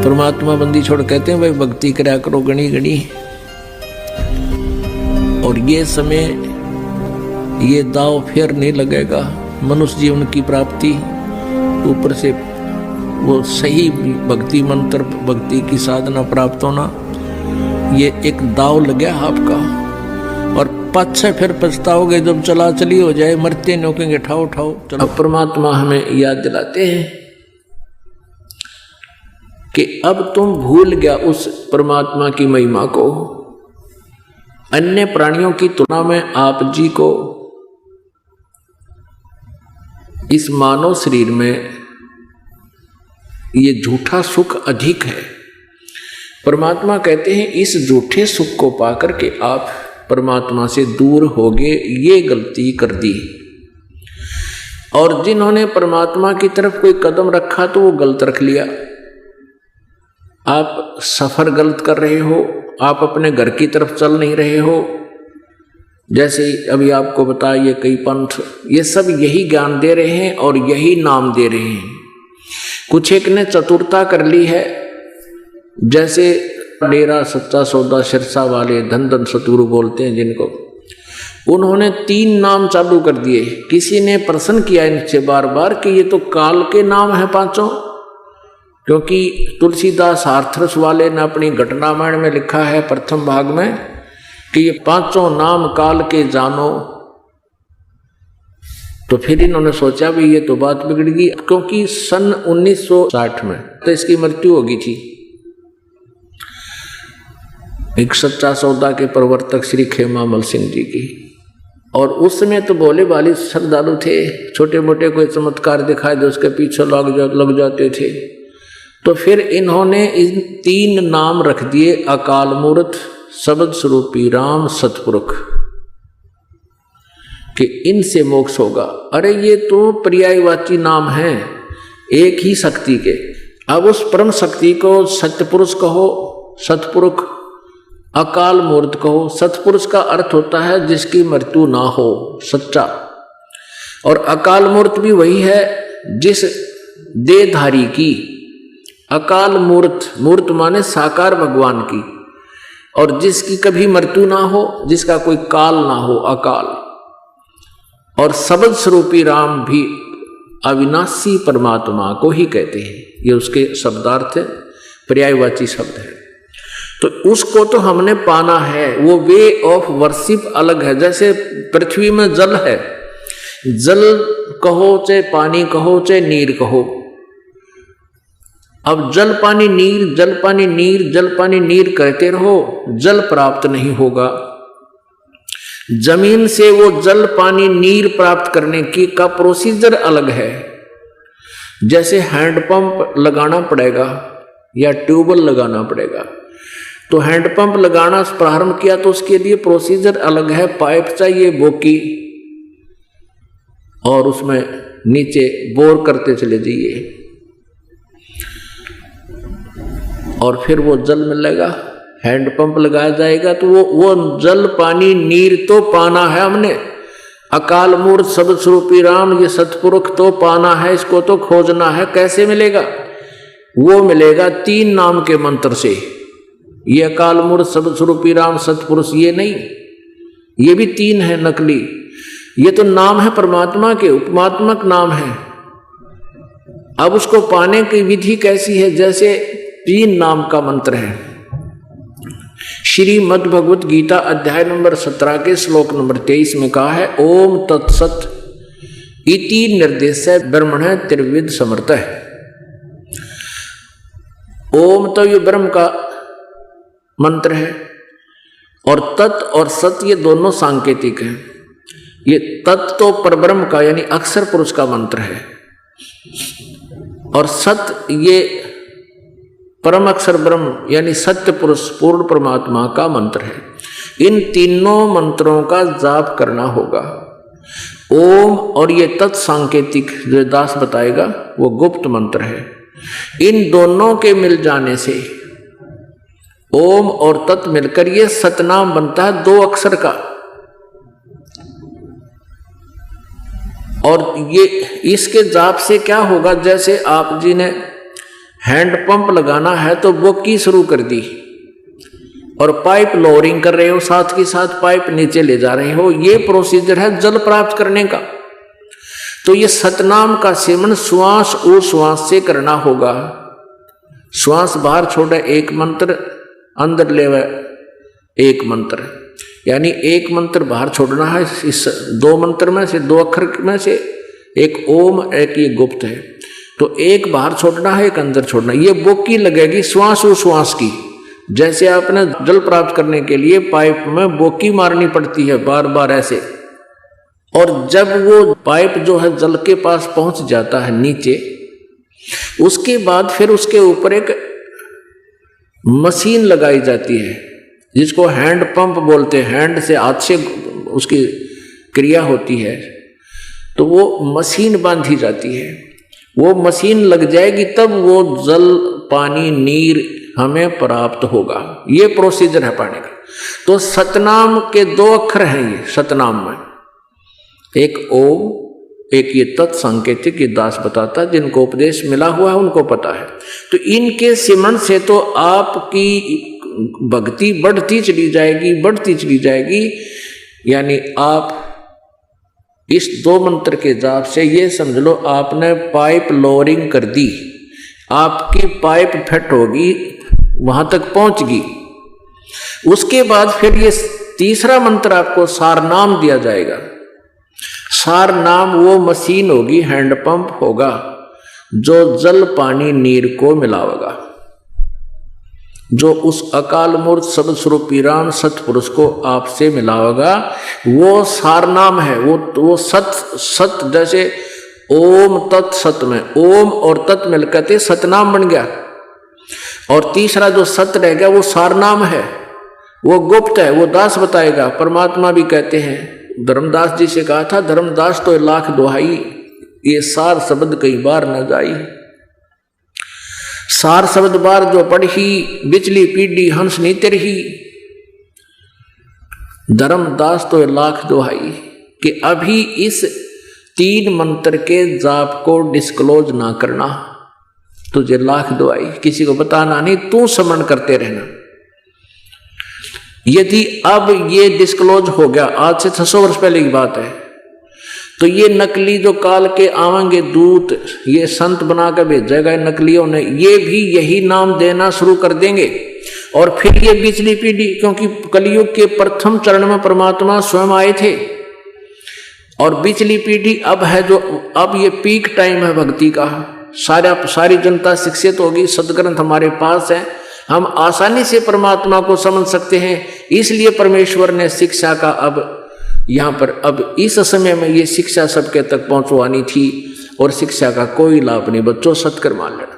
परमात्मा बंदी छोड़ कहते हैं भाई भक्ति करा करो गणी गणी। और ये समय ये दाव फिर नहीं लगेगा। मनुष्य जीवन की प्राप्ति, ऊपर से वो सही भक्ति मंत्र, भक्ति की साधना प्राप्त होना, ये एक दाव लग गया आपका। और पाछे फिर पछताओगे जब चला चली हो जाए, मरते नहीं कहेंगे ठाओ ठाओ। चलो परमात्मा हमें याद दिलाते हैं कि अब तुम भूल गया उस परमात्मा की महिमा को। अन्य प्राणियों की तुलना में आप जी को इस मानव शरीर में ये झूठा सुख अधिक है। परमात्मा कहते हैं इस झूठे सुख को पाकर के आप परमात्मा से दूर हो गए, ये गलती कर दी। और जिन्होंने परमात्मा की तरफ कोई कदम रखा तो वो गलत रख लिया। आप सफर गलत कर रहे हो, आप अपने घर की तरफ चल नहीं रहे हो। जैसे अभी आपको बताइए कई पंथ ये सब यही ज्ञान दे रहे हैं और यही नाम दे रहे हैं। कुछ एक ने चतुरता कर ली है, जैसे डेरा सच्चा सौदा सिरसा वाले धन धन सतगुरु बोलते हैं जिनको, उन्होंने 3 नाम चालू कर दिए। किसी ने प्रश्न किया इनसे बार बार कि ये तो काल के नाम है पांचों, क्योंकि तुलसीदास हाथरस वाले ने अपनी घटनामण में लिखा है प्रथम भाग में कि ये 5 नाम काल के जानो। तो फिर इन्होंने सोचा भी ये तो बात बिगड़ गई, क्योंकि सन 1960 में तो इसकी मृत्यु हो गई थी। एक सच्चा सौदा के प्रवर्तक श्री खेमामल सिंह जी की, और उस समय तो भोले भाले श्रद्धालु थे, छोटे मोटे कोई चमत्कार दिखाए दे उसके पीछे लग जाते थे। तो फिर इन्होंने इन 3 नाम रख दिए, अकाल मूर्त, शब्द स्वरूपी राम, सतपुरुष, कि इनसे मोक्ष होगा। अरे ये तो पर्यायवाची नाम है एक ही शक्ति के। अब उस परम शक्ति को सत्यपुरुष कहो, सतपुरुष, अकाल मूर्त कहो। सतपुरुष का अर्थ होता है जिसकी मृत्यु ना हो, सच्चा। और अकाल मूर्त भी वही है जिस देहधारी की, अकाल मूर्त, मूर्त माने साकार भगवान की, और जिसकी कभी मृत्यु ना हो, जिसका कोई काल ना हो, अकाल। और शब्द स्वरूपी राम भी अविनाशी परमात्मा को ही कहते हैं, ये उसके शब्दार्थ है, पर्यायवाची शब्द है। तो उसको तो हमने पाना है, वो वे ऑफ वर्शिप अलग है। जैसे पृथ्वी में जल है, जल कहो चाहे पानी कहो चाहे नीर कहो। अब जल पानी नीर, जल पानी नीर, जल पानी नीर करते रहो, जल प्राप्त नहीं होगा। जमीन से वो जल पानी नीर प्राप्त करने की का प्रोसीजर अलग है। जैसे हैंडपंप लगाना पड़ेगा या ट्यूबवेल लगाना पड़ेगा, तो हैंडपंप लगाना प्रारंभ किया तो उसके लिए प्रोसीजर अलग है। पाइप चाहिए, बोकी, और उसमें नीचे बोर करते चले जाइए, और फिर वो जल मिलेगा। हैंडपंप लगाया जाएगा तो वो जल पानी नीर तो पाना है हमने। अकाल मूर्त शब्द स्वरूपी राम, ये सतपुरुष तो पाना है, इसको तो खोजना है। कैसे मिलेगा? वो मिलेगा 3 नाम के मंत्र से। ये अकाल मूर्त शब्द स्वरूपी राम सतपुरुष ये नहीं, ये भी 3 है नकली। ये तो नाम है परमात्मा के, उपमात्मक नाम है। अब उसको पाने की विधि कैसी है? जैसे 3 नाम का मंत्र है। श्रीमद् भगवत गीता अध्याय नंबर 17 के श्लोक नंबर 23 में कहा है, ओम तत्सत इति निर्देशः ब्रह्मणः त्रिविध समर्थः। ओम तो ये ब्रह्म का मंत्र है, और तत् और सत ये दोनों सांकेतिक हैं। ये तत् तो परब्रह्म का यानी अक्षर पुरुष का मंत्र है, और सत ये परम अक्षर ब्रह्म यानी सत्य पुरुष पूर्ण परमात्मा का मंत्र है। इन तीनों मंत्रों का जाप करना होगा। ओम और ये तत्सांकेतिक जो दास बताएगा वो गुप्त मंत्र है। इन दोनों के मिल जाने से ओम और तत् मिलकर ये सतनाम बनता है 2 अक्षर का। और ये इसके जाप से क्या होगा? जैसे आप जी ने हैंडपंप लगाना है तो बोकी शुरू कर दी और पाइप लोअरिंग कर रहे हो, साथ के साथ पाइप नीचे ले जा रहे हो, ये प्रोसीजर है जल प्राप्त करने का। तो ये सतनाम का सेवन श्वास उश्वास से करना होगा। श्वास बाहर छोड़े एक मंत्र, अंदर ले एक मंत्र, यानी एक मंत्र बाहर छोड़ना है। इस दो मंत्र में से, दो अक्षर में से एक ओम, एक ये गुप्त है, तो एक बाहर छोड़ना है, एक अंदर छोड़ना। ये बोकी लगेगी श्वास उश्वास की। जैसे आपने जल प्राप्त करने के लिए पाइप में बोकी मारनी पड़ती है बार बार ऐसे, और जब वो पाइप जो है जल के पास पहुंच जाता है नीचे, उसके बाद फिर उसके ऊपर एक मशीन लगाई जाती है जिसको हैंड पंप बोलते हैं। हैंड से, हाथ से उसकी क्रिया होती है, तो वो मशीन बांधी जाती है। वो मशीन लग जाएगी तब वो जल, पानी, नीर हमें प्राप्त होगा। ये प्रोसीजर है पानी का। तो सतनाम के दो अक्षर हैं ये सतनाम में, एक ओम, एक ये तत्संकेतिक, ये दास बताता, जिनको उपदेश मिला हुआ है उनको पता है। तो इनके सिमरण से तो आपकी भक्ति बढ़ती चली जाएगी, बढ़ती चली जाएगी। यानी आप इस दो मंत्र के जाप से ये समझ लो आपने पाइप लोअरिंग कर दी, आपकी पाइप फिट होगी, वहां तक पहुंचगी। उसके बाद फिर ये तीसरा मंत्र आपको सारनाम दिया जाएगा। सारनाम वो मशीन होगी, हैंडपंप होगा, जो जल पानी नीर को मिलावेगा, जो उस अकाल मूर्त सब स्वरूपी राम सतपुरुष को आपसे मिलावेगा। वो सारनाम है। वो सत जैसे ओम तत् सत में ओम और तत् मिलकर सतनाम बन गया, और तीसरा जो सत रह गया वो सारनाम है, वो गुप्त है, वो दास बताएगा। परमात्मा भी कहते हैं, धर्मदास जी से कहा था, धर्मदास तो लाख दुहाई, ये सार शब्द कई बार न जाई। सार शब्द बार जो पढ़ी, बिचली पीढ़ी हंस नीति रही। धर्मदास तो लाख दुहाई कि अभी इस 3 मंत्र के जाप को डिस्क्लोज ना करना, तुझे लाख दुहाई, किसी को बताना नहीं, तू स्मरण करते रहना। यदि अब ये डिस्क्लोज हो गया, आज से 600 वर्ष पहले की बात है, तो ये नकली जो काल के आवेंगे दूत, ये संत बना कर भेजेगा नकलियों ने, ये भी यही नाम देना शुरू कर देंगे। और फिर ये पिछली पीढ़ी, क्योंकि कलयुग के प्रथम चरण में परमात्मा स्वयं आए थे, और पिछली पीढ़ी अब है, जो अब ये पीक टाइम है भक्ति का। सारी जनता शिक्षित होगी, सदग्रंथ हमारे पास है, हम आसानी से परमात्मा को समझ सकते हैं। इसलिए परमेश्वर ने शिक्षा का अब यहाँ पर अब इस समय में ये शिक्षा सबके तक पहुंचवानी थी, और शिक्षा का कोई लाभ नहीं। बच्चों सत्कर मान लेना।